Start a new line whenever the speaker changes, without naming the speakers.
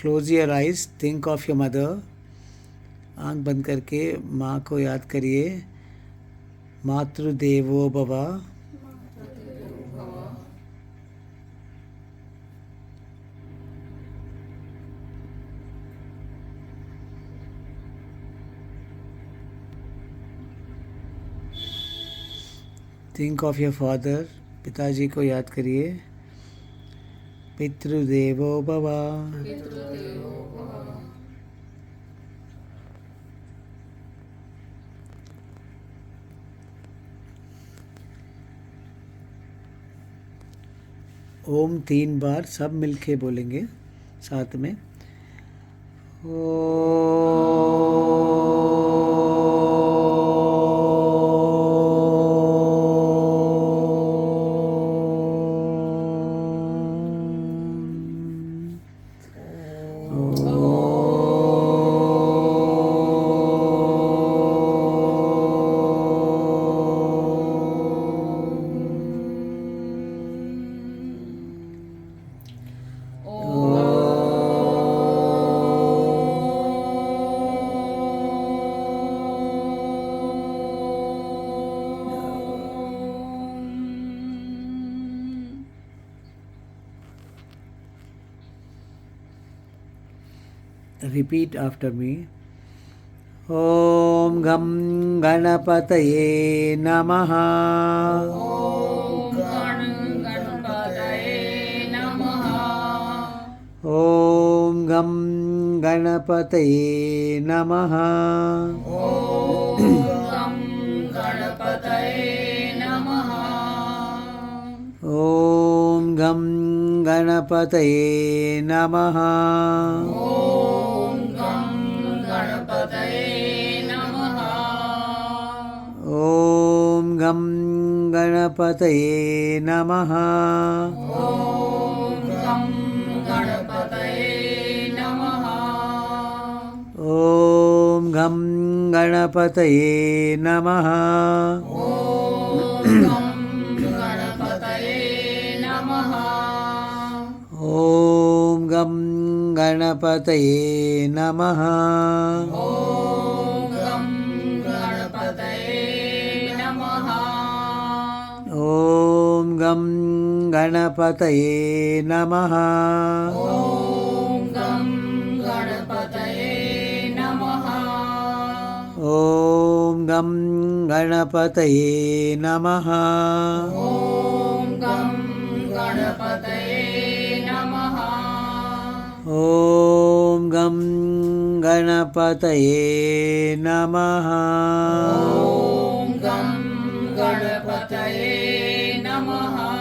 Close your eyes, think of your mother. आंख बंद करके माँ को याद करिए। मातृदेवो भव। थिंक ऑफ योर फादर, पिताजी को याद करिए। पितृदेवो भव। ओम 3 बार सब मिलके बोलेंगे साथ में। Repeat after me. Om Gam Ganapataye Namaha. Om Gam Ganapataye Namaha. Om Gam Ganapataye Namaha. Om Gam Ganapataye Namaha. Om Gam Ganapataye Namaha. Om Gam Ganapataye Namaha. Om Gam Ganapataye Namaha. Om Gam Ganapataye Namaha. Om Gam Ganapataye Namaha.
Gam Ganapataye Namaha.